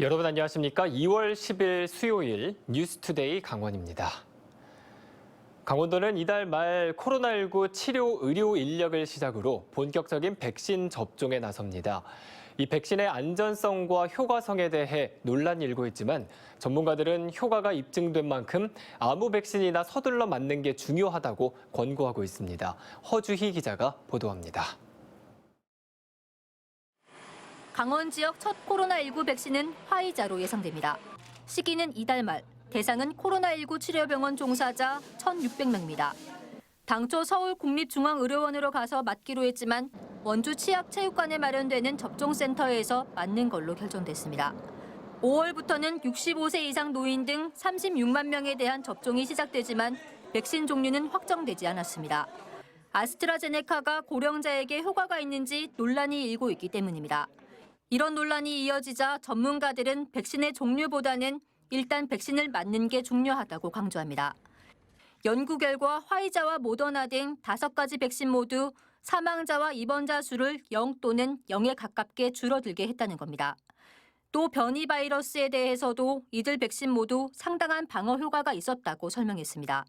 여러분 안녕하십니까? 2월 10일 수요일 뉴스투데이 강원입니다. 강원도는 이달 말 코로나19 치료 의료 인력을 시작으로 본격적인 백신 접종에 나섭니다. 이 백신의 안전성과 효과성에 대해 논란이 일고 있지만 전문가들은 효과가 입증된 만큼 아무 백신이나 서둘러 맞는 게 중요하다고 권고하고 있습니다. 허주희 기자가 보도합니다. 강원 지역 첫 코로나19 백신은 화이자로 예상됩니다. 시기는 이달 말, 대상은 코로나19 치료병원 종사자 1,600명입니다. 당초 서울 국립중앙의료원으로 가서 맞기로 했지만 원주 치약체육관에 마련되는 접종센터에서 맞는 걸로 결정됐습니다. 5월부터는 65세 이상 노인 등 36만 명에 대한 접종이 시작되지만 백신 종류는 확정되지 않았습니다. 아스트라제네카가 고령자에게 효과가 있는지 논란이 일고 있기 때문입니다. 이런 논란이 이어지자 전문가들은 백신의 종류보다는 일단 백신을 맞는 게 중요하다고 강조합니다. 연구 결과 화이자와 모더나 등 5가지 백신 모두 사망자와 입원자 수를 0 또는 0에 가깝게 줄어들게 했다는 겁니다. 또 변이 바이러스에 대해서도 이들 백신 모두 상당한 방어 효과가 있었다고 설명했습니다.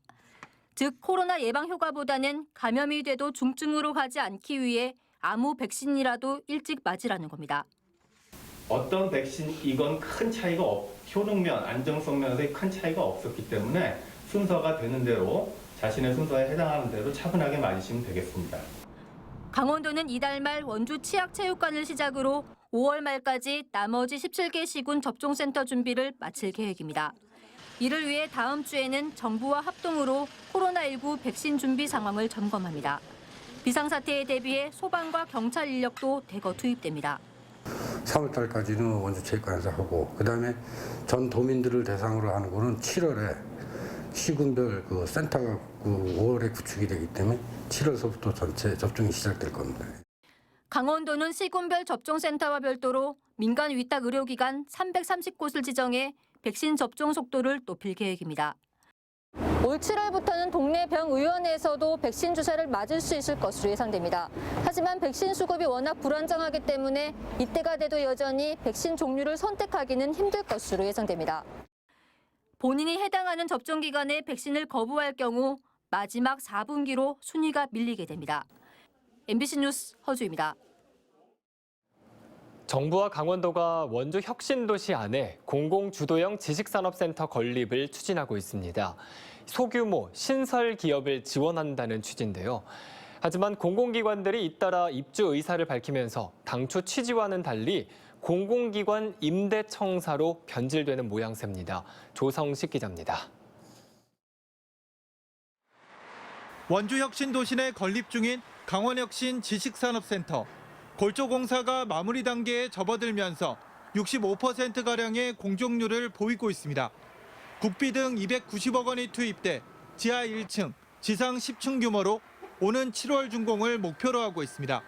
즉 코로나 예방 효과보다는 감염이 돼도 중증으로 가지 않기 위해 아무 백신이라도 일찍 맞으라는 겁니다. 어떤 백신이건 큰 차이가 효능면, 안정성 면에서 큰 차이가 없었기 때문에 순서가 되는 대로 자신의 순서에 해당하는 대로 차분하게 맞으시면 되겠습니다. 강원도는 이달 말 원주 치약체육관을 시작으로 5월 말까지 나머지 17개 시군 접종센터 준비를 마칠 계획입니다. 이를 위해 다음 주에는 정부와 합동으로 코로나19 백신 준비 상황을 점검합니다. 비상사태에 대비해 소방과 경찰 인력도 대거 투입됩니다. 3월 달까지는 원주 체육관에서 하고 그다음에 전 도민들을 대상으로 하는 거는 7월에 시군별 그 센터가 5월에 구축이 되기 때문에 7월서부터 전체 접종이 시작될 겁니다. 강원도는 시군별 접종센터와 별도로 민간 위탁 의료기관 330곳을 지정해 백신 접종 속도를 높일 계획입니다. 올 7월부터는 동네 병의원에서도 백신 주사를 맞을 수 있을 것으로 예상됩니다. 하지만 백신 수급이 워낙 불안정하기 때문에 이때가 돼도 여전히 백신 종류를 선택하기는 힘들 것으로 예상됩니다. 본인이 해당하는 접종 기간에 백신을 거부할 경우 마지막 4분기로 순위가 밀리게 됩니다. MBC 뉴스 허주입니다. 정부와 강원도가 원주 혁신도시 안에 공공주도형 지식산업센터 건립을 추진하고 있습니다. 소규모 신설 기업을 지원한다는 취지인데요. 하지만 공공기관들이 잇따라 입주 의사를 밝히면서 당초 취지와는 달리 공공기관 임대청사로 변질되는 모양새입니다. 조성식 기자입니다. 원주 혁신도시 내 건립 중인 강원혁신 지식산업센터. 골조공사가 마무리 단계에 접어들면서 65%가량의 공정률을 보이고 있습니다. 국비 등 290억 원이 투입돼 지하 1층, 지상 10층 규모로 오는 7월 준공을 목표로 하고 있습니다.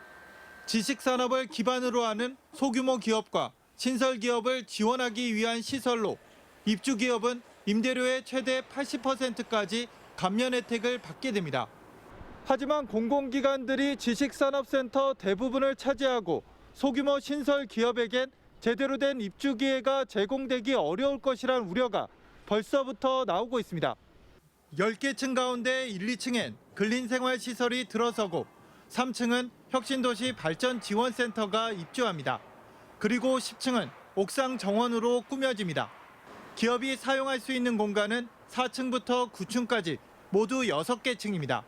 지식산업을 기반으로 하는 소규모 기업과 신설 기업을 지원하기 위한 시설로 입주 기업은 임대료의 최대 80%까지 감면 혜택을 받게 됩니다. 하지만 공공기관들이 지식산업센터 대부분을 차지하고 소규모 신설 기업에겐 제대로 된 입주 기회가 제공되기 어려울 것이란 우려가 벌써부터 나오고 있습니다. 10개 층 가운데 1, 2층엔 근린생활시설이 들어서고 3층은 혁신도시 발전지원센터가 입주합니다. 그리고 10층은 옥상 정원으로 꾸며집니다. 기업이 사용할 수 있는 공간은 4층부터 9층까지 모두 6개 층입니다.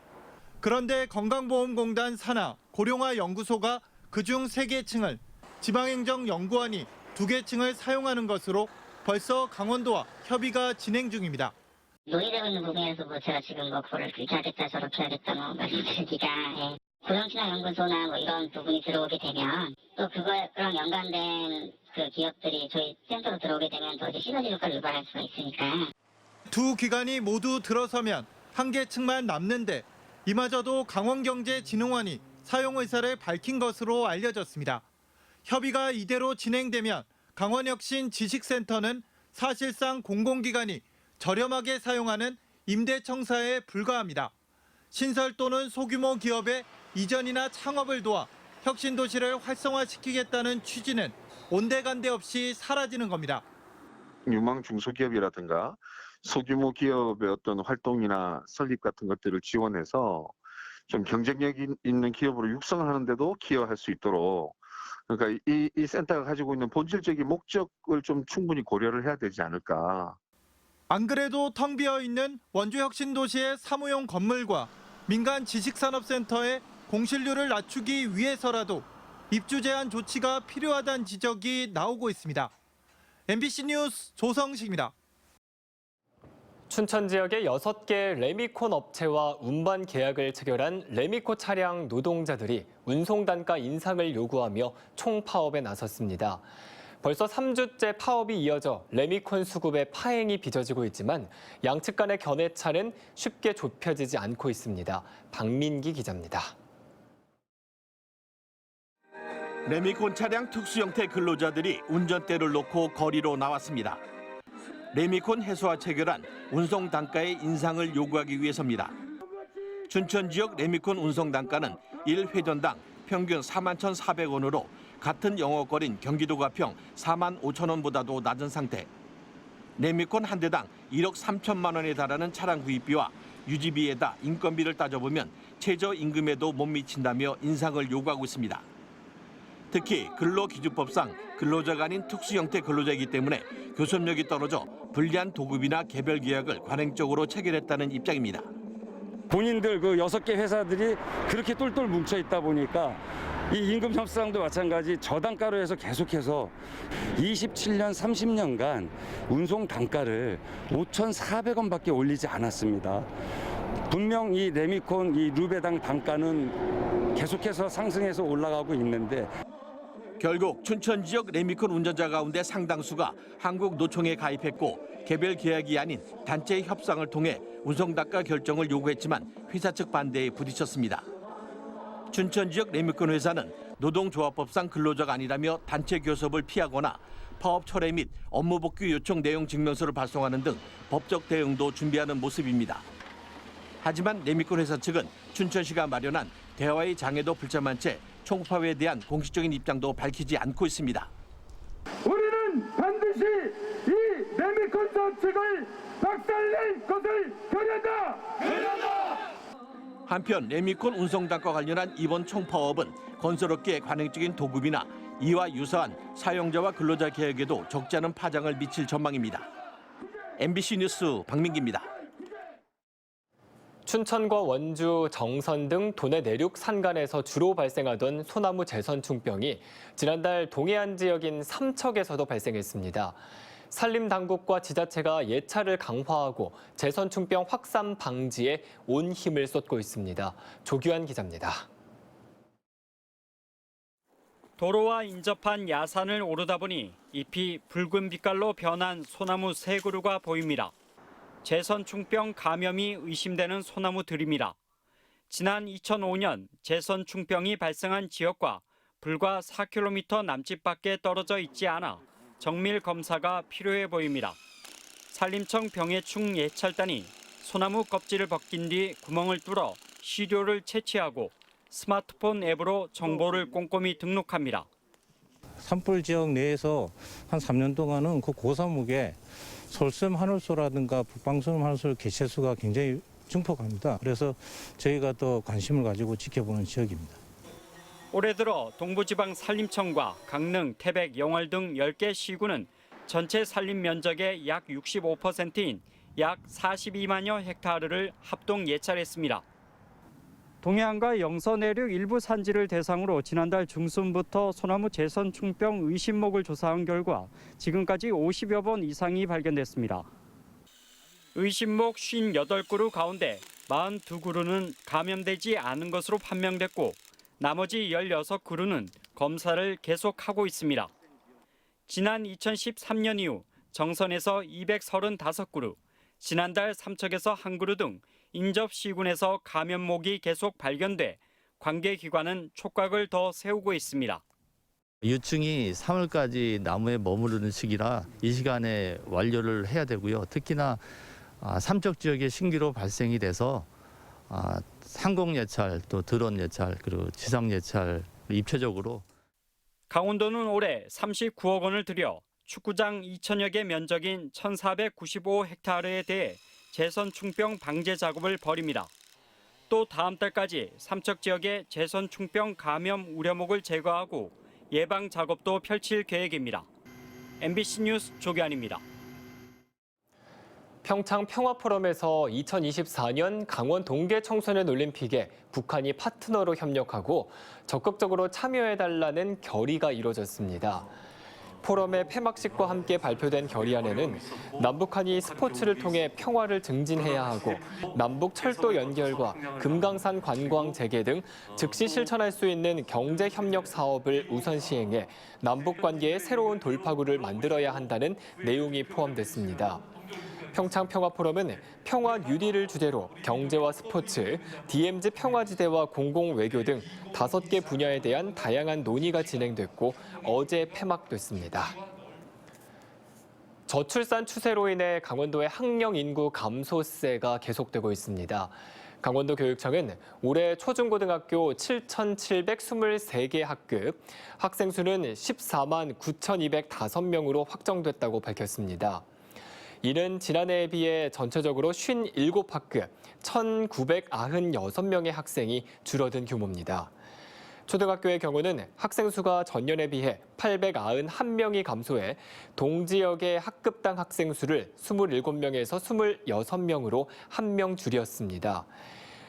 그런데 건강보험공단 산하 고령화연구소가 그중 3개 층을, 지방행정연구원이 2개 층을 사용하는 것으로 벌써 강원도와 협의가 진행 중입니다. 논의되고 있는 부분에서 제가 지금 그거를 이렇게 하겠다 저렇게 하겠다 말씀드리기가 고령친환연구소나 이런 부분이 들어오게 되면 또 그거랑 연관된 그 기업들이 저희 센터로 들어오게 되면 더 시너지 효과를 유발할 수가 있으니까. 두 기관이 모두 들어서면 1개 층만 남는데 이마저도 강원경제진흥원이 사용 의사를 밝힌 것으로 알려졌습니다. 협의가 이대로 진행되면 강원혁신 지식센터는 사실상 공공기관이 저렴하게 사용하는 임대청사에 불과합니다. 신설 또는 소규모 기업의 이전이나 창업을 도와 혁신도시를 활성화시키겠다는 취지는 온데간데 없이 사라지는 겁니다. 유망 중소기업이라든가 소규모 기업의 어떤 활동이나 설립 같은 것들을 지원해서 좀 경쟁력 있는 기업으로 육성하는데도 기여할 수 있도록, 그러니까 이 센터가 가지고 있는 본질적인 목적을 좀 충분히 고려를 해야 되지 않을까. 안 그래도 텅 비어 있는 원주혁신도시의 사무용 건물과 민간 지식산업센터의 공실률을 낮추기 위해서라도 입주 제한 조치가 필요하다는 지적이 나오고 있습니다. MBC 뉴스 조성식입니다. 춘천 지역의 6개 레미콘 업체와 운반 계약을 체결한 레미코 차량 노동자들이 운송 단가 인상을 요구하며 총파업에 나섰습니다. 벌써 3주째 파업이 이어져 레미콘 수급의 파행이 빚어지고 있지만 양측 간의 견해차는 쉽게 좁혀지지 않고 있습니다. 박민기 기자입니다. 레미콘 차량 특수 형태 근로자들이 운전대를 놓고 거리로 나왔습니다. 레미콘 해소와 체결한 운송 단가의 인상을 요구하기 위해서입니다. 춘천 지역 레미콘 운송 단가는 1회전당 평균 41,400원으로 같은 영업거리인 경기도 가평 45,000원보다도 낮은 상태. 레미콘 한 대당 1억 3천만 원에 달하는 차량 구입비와 유지비에다 인건비를 따져보면 최저임금에도 못 미친다며 인상을 요구하고 있습니다. 특히 근로기준법상 근로자가 아닌 특수형태 근로자이기 때문에 교섭력이 떨어져 불리한 도급이나 개별 계약을 관행적으로 체결했다는 입장입니다. 본인들 그 6개 회사들이 그렇게 똘똘 뭉쳐 있다 보니까 이 임금 협상도 마찬가지 저단가로 해서 계속해서 27년 30년간 운송 단가를 5,400원밖에 올리지 않았습니다. 분명 이 레미콘 이 루베당 단가는 계속해서 상승해서 올라가고 있는데 결국 춘천 지역 레미콘 운전자 가운데 상당수가 한국노총에 가입했고 개별 계약이 아닌 단체 협상을 통해 운송 단가 결정을 요구했지만 회사 측 반대에 부딪혔습니다. 춘천 지역 레미콘 회사는 노동조합법상 근로자가 아니라며 단체 교섭을 피하거나 파업 철회 및 업무 복귀 요청 내용 증명서를 발송하는 등 법적 대응도 준비하는 모습입니다. 하지만 레미콘 회사 측은 춘천시가 마련한 대화의 장에도 불참한 채 총파업에 대한 공식적인 입장도 밝히지 않고 있습니다. 우리는 반드시 이 레미콘 정책을 박살낼 것을 결의한다! 한편 레미콘 운송단과 관련한 이번 총파업은 건설업계의 관행적인 도급이나 이와 유사한 사용자와 근로자 계약에도 적지 않은 파장을 미칠 전망입니다. MBC 뉴스 박민기입니다. 춘천과 원주, 정선 등 도내 내륙 산간에서 주로 발생하던 소나무 제선충병이 지난달 동해안 지역인 삼척에서도 발생했습니다. 산림당국과 지자체가 예찰을 강화하고 제선충병 확산 방지에 온 힘을 쏟고 있습니다. 조규환 기자입니다. 도로와 인접한 야산을 오르다 보니 잎이 붉은 빛깔로 변한 소나무 세 그루가 보입니다. 제선충병 감염이 의심되는 소나무들입니다. 지난 2005년 제선충병이 발생한 지역과 불과 4km 남짓밖에 떨어져 있지 않아 정밀 검사가 필요해 보입니다. 산림청 병해충 예찰단이 소나무 껍질을 벗긴 뒤 구멍을 뚫어 시료를 채취하고 스마트폰 앱으로 정보를 꼼꼼히 등록합니다. 산불 지역 내에서 한 3년 동안은 그 고사목에 솔섬 하늘소라든가 북방소름 하늘소 개체수가 굉장히 증폭합니다. 그래서 저희가 더 관심을 가지고 지켜보는 지역입니다. 올해 들어 동부지방 산림청과 강릉, 태백, 영월 등 10개 시군은 전체 산림 면적의 약 65%인 약 42만여 헥타르를 합동 예찰했습니다. 동해안과 영서 내륙 일부 산지를 대상으로 지난달 중순부터 소나무 제선충병 의심목을 조사한 결과 지금까지 50여 번 이상이 발견됐습니다. 의심목 58그루 가운데 42그루는 감염되지 않은 것으로 판명됐고 나머지 16그루는 검사를 계속하고 있습니다. 지난 2013년 이후 정선에서 235그루, 지난달 삼척에서 1그루 등 인접 시군에서 감염목이 계속 발견돼 관계기관은 촉각을 더 세우고 있습니다. 유충이 3월까지 나무에 머무르는 시기라 이 시간에 완료를 해야 되고요. 특히나 삼척 지역에 신기로 발생이 돼서 상공 예찰, 또 드론 예찰, 그리고 지상 예찰 입체적으로 강원도는 올해 39억 원을 들여 축구장 2천여 개 면적인 1,495헥타르에 대해 재선 충병 방제 작업을 벌입니다. 또 다음 달까지 삼척 지역의 재선 충병 감염 우려목을 제거하고 예방 작업도 펼칠 계획입니다. MBC 뉴스 조기환입니다. 평창 평화포럼에서 2024년 강원 동계 청소년 올림픽에 북한이 파트너로 협력하고 적극적으로 참여해달라는 결의가 이뤄졌습니다. 포럼의 폐막식과 함께 발표된 결의안에는 남북한이 스포츠를 통해 평화를 증진해야 하고 남북 철도 연결과 금강산 관광 재개 등 즉시 실천할 수 있는 경제 협력 사업을 우선 시행해 남북 관계의 새로운 돌파구를 만들어야 한다는 내용이 포함됐습니다. 평창 평화포럼은 평화 뉴딜을 주제로 경제와 스포츠, DMZ 평화지대와 공공외교 등 5개 분야에 대한 다양한 논의가 진행됐고 어제 폐막됐습니다. 저출산 추세로 인해 강원도의 학령 인구 감소세가 계속되고 있습니다. 강원도 교육청은 올해 초중고등학교 7,723개 학급, 학생 수는 14만 9,205명으로 확정됐다고 밝혔습니다. 이는 지난해에 비해 전체적으로 57학급 1,996명의 학생이 줄어든 규모입니다. 초등학교의 경우는 학생 수가 전년에 비해 891명이 감소해 동지역의 학급당 학생 수를 27명에서 26명으로 1명 줄였습니다.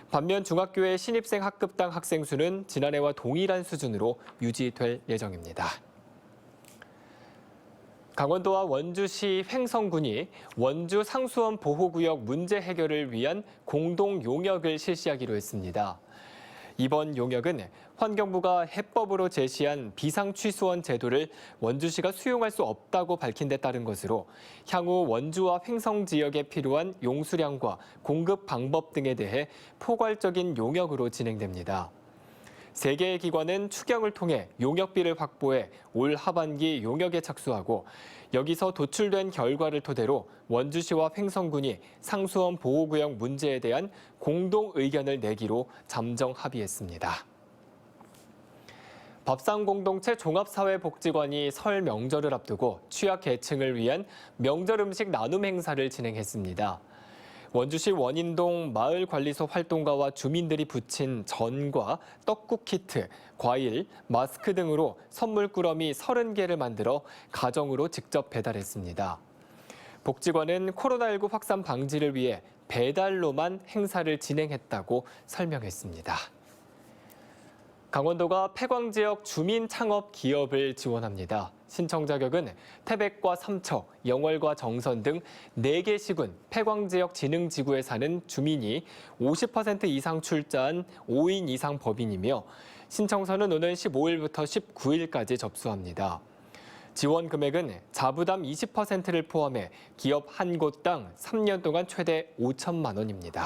반면 중학교의 신입생 학급당 학생 수는 지난해와 동일한 수준으로 유지될 예정입니다. 강원도와 원주시 횡성군이 원주 상수원 보호구역 문제 해결을 위한 공동 용역을 실시하기로 했습니다. 이번 용역은 환경부가 해법으로 제시한 비상취수원 제도를 원주시가 수용할 수 없다고 밝힌 데 따른 것으로 향후 원주와 횡성 지역에 필요한 용수량과 공급 방법 등에 대해 포괄적인 용역으로 진행됩니다. 3개의 기관은 추경을 통해 용역비를 확보해 올 하반기 용역에 착수하고 여기서 도출된 결과를 토대로 원주시와 횡성군이 상수원 보호구역 문제에 대한 공동 의견을 내기로 잠정 합의했습니다. 밥상공동체 종합사회복지관이 설 명절을 앞두고 취약계층을 위한 명절 음식 나눔 행사를 진행했습니다. 원주시 원인동 마을관리소 활동가와 주민들이 붙인 전과 떡국 키트, 과일, 마스크 등으로 선물 꾸러미 30개를 만들어 가정으로 직접 배달했습니다. 복지관은 코로나19 확산 방지를 위해 배달로만 행사를 진행했다고 설명했습니다. 강원도가 폐광 지역 주민 창업 기업을 지원합니다. 신청 자격은 태백과 삼척, 영월과 정선 등 4개 시군 폐광 지역 진흥지구에 사는 주민이 50% 이상 출자한 5인 이상 법인이며 신청서는 오는 15일부터 19일까지 접수합니다. 지원 금액은 자부담 20%를 포함해 기업 한 곳당 3년 동안 최대 5천만 원입니다.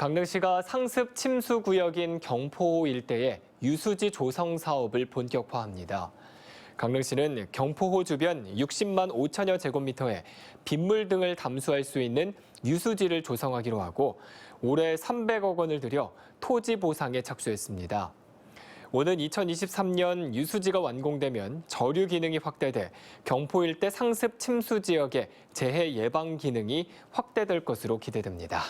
강릉시가 상습 침수 구역인 경포호 일대에 유수지 조성 사업을 본격화합니다. 강릉시는 경포호 주변 60만 5천여 제곱미터에 빗물 등을 담수할 수 있는 유수지를 조성하기로 하고 올해 300억 원을 들여 토지 보상에 착수했습니다. 오는 2023년 유수지가 완공되면 저류 기능이 확대돼 경포 일대 상습 침수 지역의 재해 예방 기능이 확대될 것으로 기대됩니다.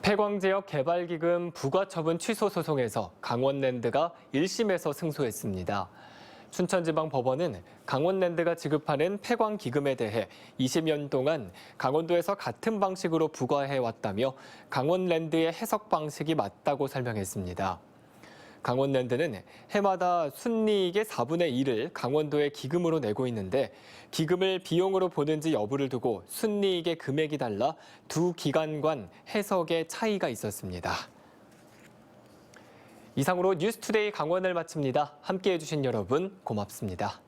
폐광지역 개발기금 부과처분 취소 소송에서 강원랜드가 1심에서 승소했습니다. 춘천지방법원은 강원랜드가 지급하는 폐광 기금에 대해 20년 동안 강원도에서 같은 방식으로 부과해왔다며 강원랜드의 해석 방식이 맞다고 설명했습니다. 강원랜드는 해마다 순이익의 4분의 1을 강원도에 기금으로 내고 있는데 기금을 비용으로 보는지 여부를 두고 순이익의 금액이 달라 두 기관 간 해석에 차이가 있었습니다. 이상으로 뉴스투데이 강원을 마칩니다. 함께해 주신 여러분 고맙습니다.